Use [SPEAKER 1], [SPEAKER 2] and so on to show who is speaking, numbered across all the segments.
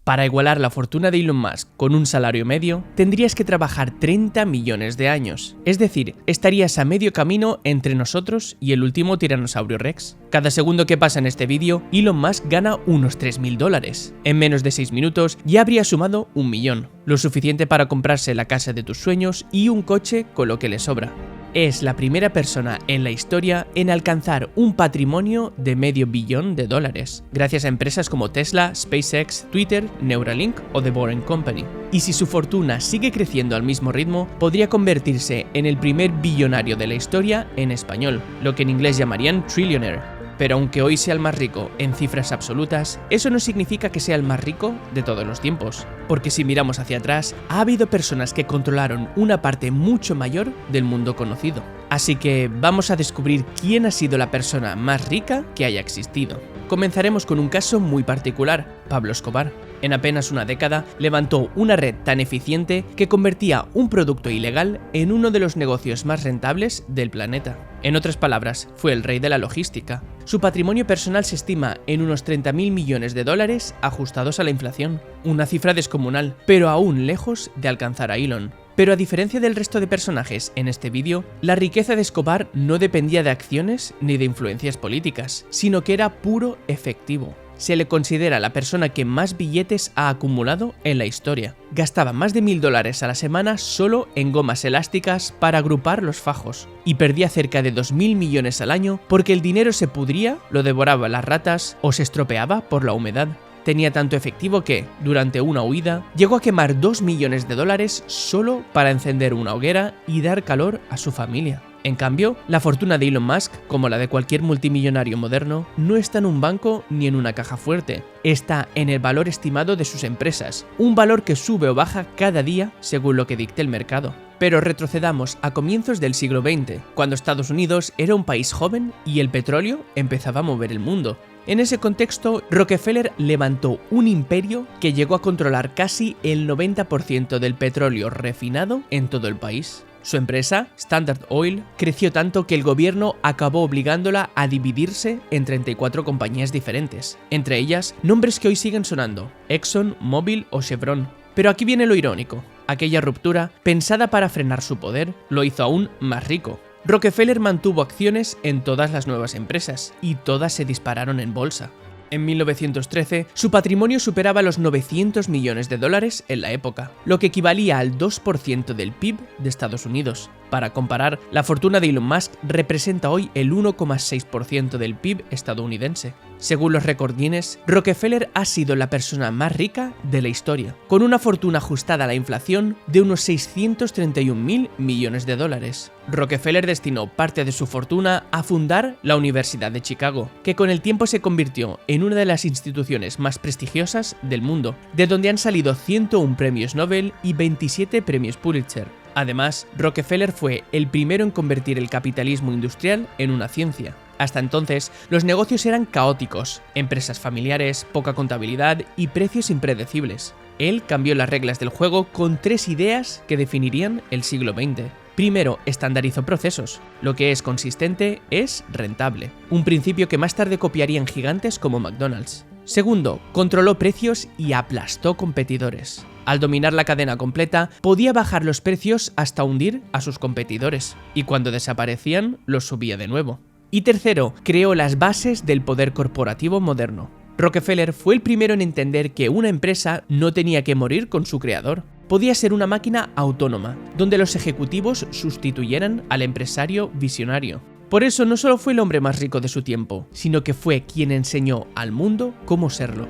[SPEAKER 1] Para igualar la fortuna de Elon Musk con un salario medio, tendrías que trabajar 30 millones de años. Es decir, estarías a medio camino entre nosotros y el último tiranosaurio Rex. Cada segundo que pasa en este vídeo, Elon Musk gana unos $3.000. En menos de 6 minutos ya habría sumado 1 millón, lo suficiente para comprarse la casa de tus sueños y un coche con lo que le sobra. Es la primera persona en la historia en alcanzar un patrimonio de $500 millones, gracias a empresas como Tesla, SpaceX, Twitter, Neuralink o The Boring Company. Y si su fortuna sigue creciendo al mismo ritmo, podría convertirse en el primer billonario de la historia en español, lo que en inglés llamarían trillionaire. Pero aunque hoy sea el más rico en cifras absolutas, eso no significa que sea el más rico de todos los tiempos. Porque si miramos hacia atrás, ha habido personas que controlaron una parte mucho mayor del mundo conocido. Así que vamos a descubrir quién ha sido la persona más rica que haya existido. Comenzaremos con un caso muy particular, Pablo Escobar. En apenas una década, levantó una red tan eficiente que convertía un producto ilegal en uno de los negocios más rentables del planeta. En otras palabras, fue el rey de la logística. Su patrimonio personal se estima en unos $30.000 millones ajustados a la inflación. Una cifra descomunal, pero aún lejos de alcanzar a Elon. Pero a diferencia del resto de personajes en este vídeo, la riqueza de Escobar no dependía de acciones ni de influencias políticas, sino que era puro efectivo. Se le considera la persona que más billetes ha acumulado en la historia. Gastaba más de $1.000 a la semana solo en gomas elásticas para agrupar los fajos, y perdía cerca de $2.000 millones al año porque el dinero se pudría, lo devoraban las ratas o se estropeaba por la humedad. Tenía tanto efectivo que, durante una huida, llegó a quemar $2 millones solo para encender una hoguera y dar calor a su familia. En cambio, la fortuna de Elon Musk, como la de cualquier multimillonario moderno, no está en un banco ni en una caja fuerte. Está en el valor estimado de sus empresas, un valor que sube o baja cada día según lo que dicte el mercado. Pero retrocedamos a comienzos del siglo XX, cuando Estados Unidos era un país joven y el petróleo empezaba a mover el mundo. En ese contexto, Rockefeller levantó un imperio que llegó a controlar casi el 90% del petróleo refinado en todo el país. Su empresa, Standard Oil, creció tanto que el gobierno acabó obligándola a dividirse en 34 compañías diferentes, entre ellas nombres que hoy siguen sonando, Exxon, Mobil o Chevron. Pero aquí viene lo irónico, aquella ruptura, pensada para frenar su poder, lo hizo aún más rico. Rockefeller mantuvo acciones en todas las nuevas empresas, y todas se dispararon en bolsa. En 1913, su patrimonio superaba los $900 millones en la época, lo que equivalía al 2% del PIB de Estados Unidos. Para comparar, la fortuna de Elon Musk representa hoy el 1,6% del PIB estadounidense. Según los récords Guinness, Rockefeller ha sido la persona más rica de la historia, con una fortuna ajustada a la inflación de unos $631.000 millones. Rockefeller destinó parte de su fortuna a fundar la Universidad de Chicago, que con el tiempo se convirtió en una de las instituciones más prestigiosas del mundo, de donde han salido 101 premios Nobel y 27 premios Pulitzer. Además, Rockefeller fue el primero en convertir el capitalismo industrial en una ciencia. Hasta entonces, los negocios eran caóticos, empresas familiares, poca contabilidad y precios impredecibles. Él cambió las reglas del juego con 3 ideas que definirían el siglo XX. Primero, estandarizó procesos. Lo que es consistente es rentable, un principio que más tarde copiarían gigantes como McDonald's. Segundo, controló precios y aplastó competidores. Al dominar la cadena completa, podía bajar los precios hasta hundir a sus competidores, y cuando desaparecían, los subía de nuevo. Y tercero, creó las bases del poder corporativo moderno. Rockefeller fue el primero en entender que una empresa no tenía que morir con su creador. Podía ser una máquina autónoma, donde los ejecutivos sustituyeran al empresario visionario. Por eso no solo fue el hombre más rico de su tiempo, sino que fue quien enseñó al mundo cómo serlo.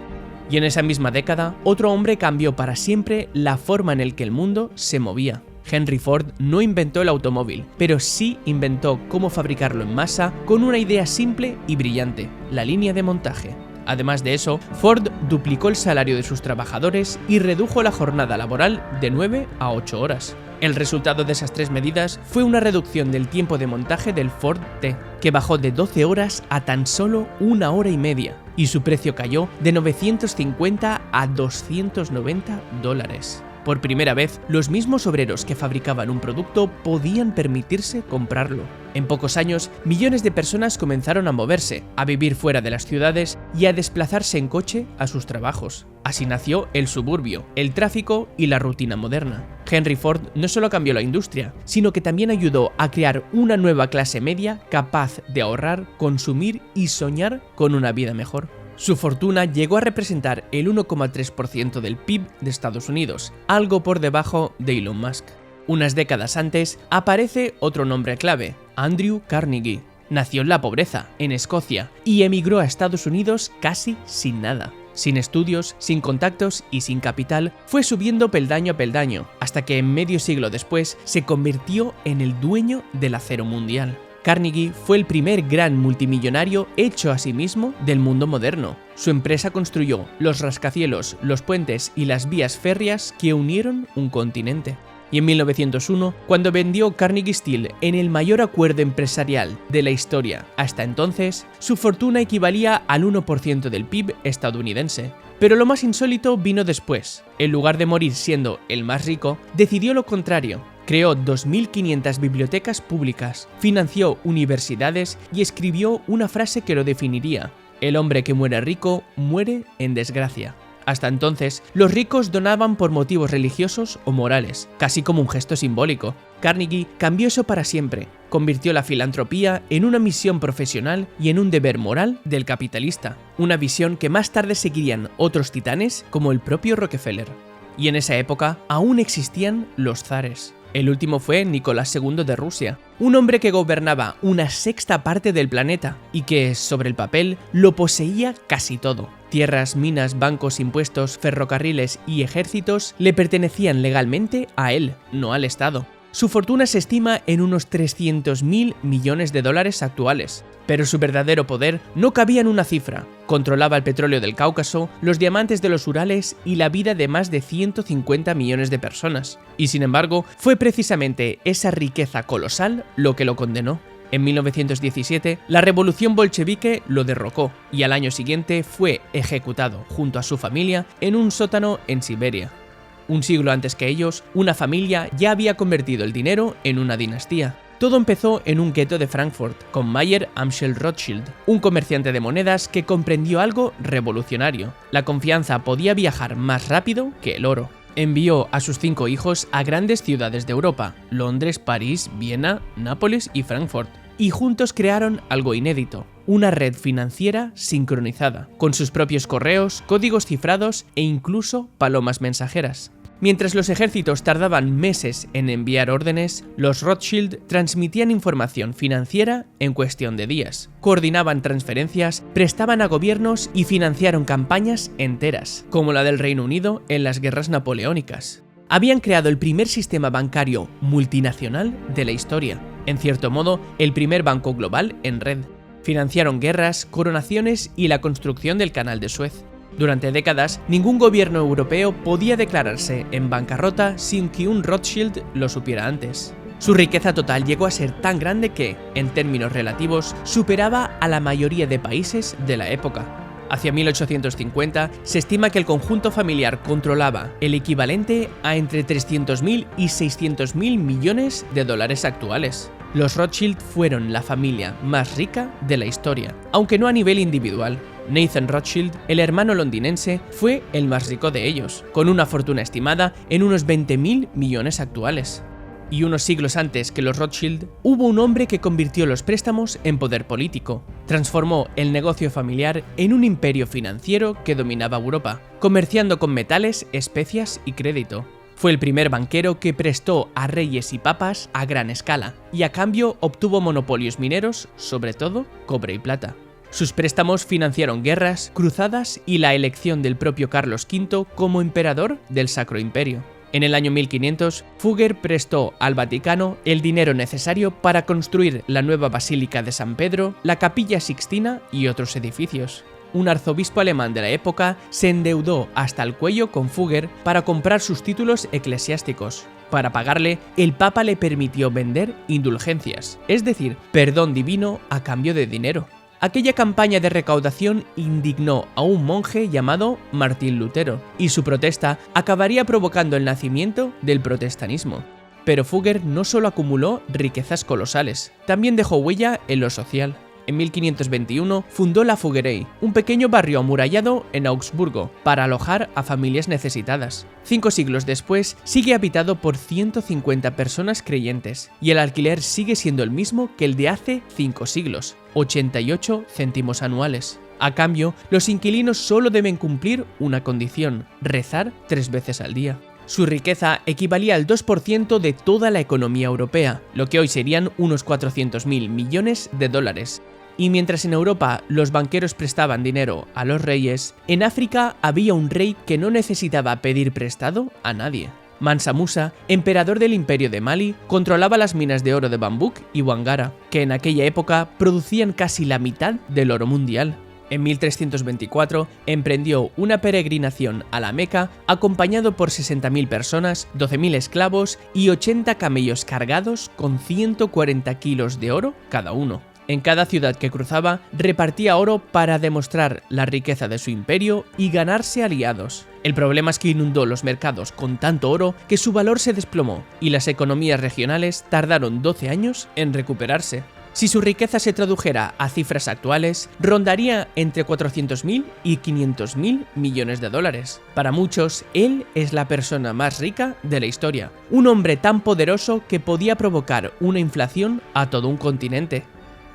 [SPEAKER 1] Y en esa misma década, otro hombre cambió para siempre la forma en la que el mundo se movía. Henry Ford no inventó el automóvil, pero sí inventó cómo fabricarlo en masa con una idea simple y brillante, la línea de montaje. Además de eso, Ford duplicó el salario de sus trabajadores y redujo la jornada laboral de 9 a 8 horas. El resultado de esas 3 medidas fue una reducción del tiempo de montaje del Ford T, que bajó de 12 horas a tan solo 1 hora y media, y su precio cayó de $950 a $290. Por primera vez, los mismos obreros que fabricaban un producto podían permitirse comprarlo. En pocos años, millones de personas comenzaron a moverse, a vivir fuera de las ciudades y a desplazarse en coche a sus trabajos. Así nació el suburbio, el tráfico y la rutina moderna. Henry Ford no solo cambió la industria, sino que también ayudó a crear una nueva clase media capaz de ahorrar, consumir y soñar con una vida mejor. Su fortuna llegó a representar el 1,3% del PIB de Estados Unidos, algo por debajo de Elon Musk. Unas décadas antes aparece otro nombre clave, Andrew Carnegie. Nació en la pobreza, en Escocia, y emigró a Estados Unidos casi sin nada. Sin estudios, sin contactos y sin capital, fue subiendo peldaño a peldaño, hasta que medio siglo después se convirtió en el dueño del acero mundial. Carnegie fue el primer gran multimillonario hecho a sí mismo del mundo moderno. Su empresa construyó los rascacielos, los puentes y las vías férreas que unieron un continente. Y en 1901, cuando vendió Carnegie Steel en el mayor acuerdo empresarial de la historia hasta entonces, su fortuna equivalía al 1% del PIB estadounidense. Pero lo más insólito vino después. En lugar de morir siendo el más rico, decidió lo contrario. Creó 2.500 bibliotecas públicas, financió universidades y escribió una frase que lo definiría: el hombre que muere rico muere en desgracia. Hasta entonces, los ricos donaban por motivos religiosos o morales, casi como un gesto simbólico. Carnegie cambió eso para siempre, convirtió la filantropía en una misión profesional y en un deber moral del capitalista, una visión que más tarde seguirían otros titanes como el propio Rockefeller. Y en esa época aún existían los zares. El último fue Nicolás II de Rusia, un hombre que gobernaba una sexta parte del planeta y que, sobre el papel, lo poseía casi todo. Tierras, minas, bancos, impuestos, ferrocarriles y ejércitos le pertenecían legalmente a él, no al Estado. Su fortuna se estima en unos 300.000 millones de dólares actuales, pero su verdadero poder no cabía en una cifra. Controlaba el petróleo del Cáucaso, los diamantes de los Urales y la vida de más de 150 millones de personas. Y sin embargo, fue precisamente esa riqueza colosal lo que lo condenó. En 1917, la revolución bolchevique lo derrocó y al año siguiente fue ejecutado junto a su familia en un sótano en Siberia. Un siglo antes que ellos, una familia ya había convertido el dinero en una dinastía. Todo empezó en un gueto de Frankfurt, con Mayer Amschel Rothschild, un comerciante de monedas que comprendió algo revolucionario: la confianza podía viajar más rápido que el oro. Envió a sus 5 hijos a grandes ciudades de Europa: Londres, París, Viena, Nápoles y Frankfurt, y juntos crearon algo inédito: una red financiera sincronizada, con sus propios correos, códigos cifrados e incluso palomas mensajeras. Mientras los ejércitos tardaban meses en enviar órdenes, los Rothschild transmitían información financiera en cuestión de días, coordinaban transferencias, prestaban a gobiernos y financiaron campañas enteras, como la del Reino Unido en las guerras napoleónicas. Habían creado el primer sistema bancario multinacional de la historia, en cierto modo, el primer banco global en red. Financiaron guerras, coronaciones y la construcción del Canal de Suez. Durante décadas, ningún gobierno europeo podía declararse en bancarrota sin que un Rothschild lo supiera antes. Su riqueza total llegó a ser tan grande que, en términos relativos, superaba a la mayoría de países de la época. Hacia 1850, se estima que el conjunto familiar controlaba el equivalente a entre 300.000 y 600.000 millones de dólares actuales. Los Rothschild fueron la familia más rica de la historia, aunque no a nivel individual. Nathan Rothschild, el hermano londinense, fue el más rico de ellos, con una fortuna estimada en unos 20.000 millones actuales. Y unos siglos antes que los Rothschild, hubo un hombre que convirtió los préstamos en poder político. Transformó el negocio familiar en un imperio financiero que dominaba Europa, comerciando con metales, especias y crédito. Fue el primer banquero que prestó a reyes y papas a gran escala, y a cambio obtuvo monopolios mineros, sobre todo cobre y plata. Sus préstamos financiaron guerras, cruzadas y la elección del propio Carlos V como emperador del Sacro Imperio. En el año 1500, Fugger prestó al Vaticano el dinero necesario para construir la nueva Basílica de San Pedro, la Capilla Sixtina y otros edificios. Un arzobispo alemán de la época se endeudó hasta el cuello con Fugger para comprar sus títulos eclesiásticos. Para pagarle, el Papa le permitió vender indulgencias, es decir, perdón divino a cambio de dinero. Aquella campaña de recaudación indignó a un monje llamado Martín Lutero, y su protesta acabaría provocando el nacimiento del protestantismo. Pero Fugger no solo acumuló riquezas colosales, también dejó huella en lo social. En 1521 fundó la Fuggerei, un pequeño barrio amurallado en Augsburgo, para alojar a familias necesitadas. 5 siglos después, sigue habitado por 150 personas creyentes, y el alquiler sigue siendo el mismo que el de hace 5 siglos, 88 céntimos anuales. A cambio, los inquilinos solo deben cumplir una condición: rezar 3 veces al día. Su riqueza equivalía al 2% de toda la economía europea, lo que hoy serían unos 400.000 millones de dólares. Y mientras en Europa los banqueros prestaban dinero a los reyes, en África había un rey que no necesitaba pedir prestado a nadie. Mansa Musa, emperador del Imperio de Mali, controlaba las minas de oro de Bambouk y Wangara, que en aquella época producían casi la mitad del oro mundial. En 1324 emprendió una peregrinación a la Meca acompañado por 60.000 personas, 12.000 esclavos y 80 camellos cargados con 140 kilos de oro cada uno. En cada ciudad que cruzaba repartía oro para demostrar la riqueza de su imperio y ganarse aliados. El problema es que inundó los mercados con tanto oro que su valor se desplomó y las economías regionales tardaron 12 años en recuperarse. Si su riqueza se tradujera a cifras actuales, rondaría entre 400.000 y 500.000 millones de dólares. Para muchos, él es la persona más rica de la historia, un hombre tan poderoso que podía provocar una inflación a todo un continente.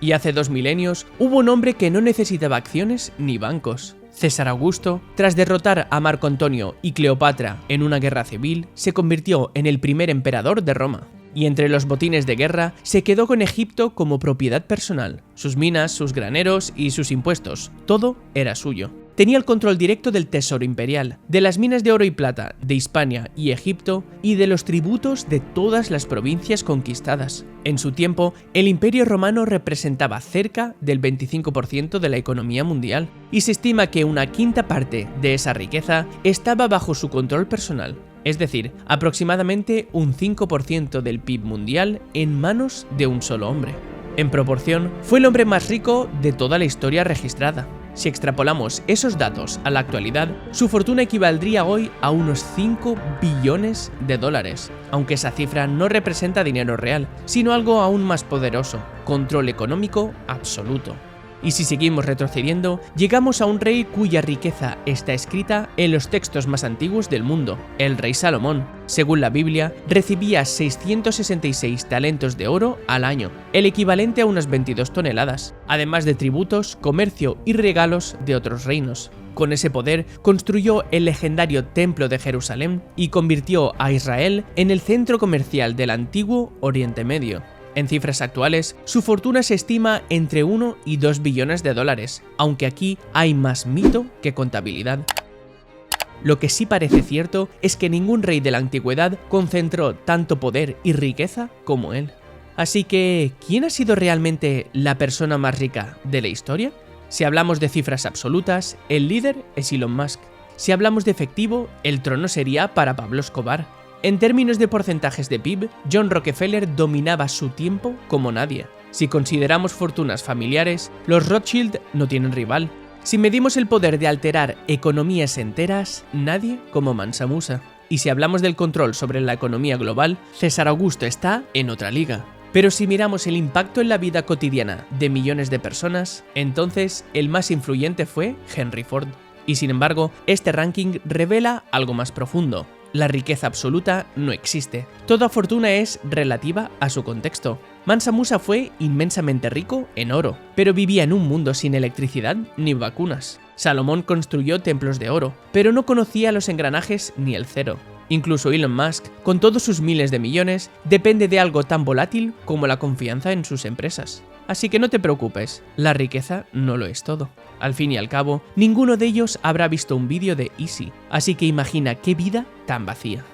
[SPEAKER 1] Y hace 2 milenios hubo un hombre que no necesitaba acciones ni bancos. César Augusto, tras derrotar a Marco Antonio y Cleopatra en una guerra civil, se convirtió en el primer emperador de Roma. Y entre los botines de guerra se quedó con Egipto como propiedad personal. Sus minas, sus graneros y sus impuestos, todo era suyo. Tenía el control directo del tesoro imperial, de las minas de oro y plata de Hispania y Egipto y de los tributos de todas las provincias conquistadas. En su tiempo, el Imperio Romano representaba cerca del 25% de la economía mundial y se estima que una quinta parte de esa riqueza estaba bajo su control personal. Es decir, aproximadamente un 5% del PIB mundial en manos de un solo hombre. En proporción, fue el hombre más rico de toda la historia registrada. Si extrapolamos esos datos a la actualidad, su fortuna equivaldría hoy a unos 5 billones de dólares, aunque esa cifra no representa dinero real, sino algo aún más poderoso: control económico absoluto. Y si seguimos retrocediendo, llegamos a un rey cuya riqueza está escrita en los textos más antiguos del mundo, el rey Salomón. Según la Biblia, recibía 666 talentos de oro al año, el equivalente a unas 22 toneladas, además de tributos, comercio y regalos de otros reinos. Con ese poder construyó el legendario Templo de Jerusalén y convirtió a Israel en el centro comercial del antiguo Oriente Medio. En cifras actuales, su fortuna se estima entre 1 y 2 billones de dólares, aunque aquí hay más mito que contabilidad. Lo que sí parece cierto es que ningún rey de la antigüedad concentró tanto poder y riqueza como él. Así que, ¿quién ha sido realmente la persona más rica de la historia? Si hablamos de cifras absolutas, el líder es Elon Musk. Si hablamos de efectivo, el trono sería para Pablo Escobar. En términos de porcentajes de PIB, John Rockefeller dominaba su tiempo como nadie. Si consideramos fortunas familiares, los Rothschild no tienen rival. Si medimos el poder de alterar economías enteras, nadie como Mansa Musa. Y si hablamos del control sobre la economía global, César Augusto está en otra liga. Pero si miramos el impacto en la vida cotidiana de millones de personas, entonces el más influyente fue Henry Ford. Y sin embargo, este ranking revela algo más profundo. La riqueza absoluta no existe. Toda fortuna es relativa a su contexto. Mansa Musa fue inmensamente rico en oro, pero vivía en un mundo sin electricidad ni vacunas. Salomón construyó templos de oro, pero no conocía los engranajes ni el cero. Incluso Elon Musk, con todos sus miles de millones, depende de algo tan volátil como la confianza en sus empresas. Así que no te preocupes, la riqueza no lo es todo. Al fin y al cabo, ninguno de ellos habrá visto un vídeo de Easy, así que imagina qué vida tan vacía.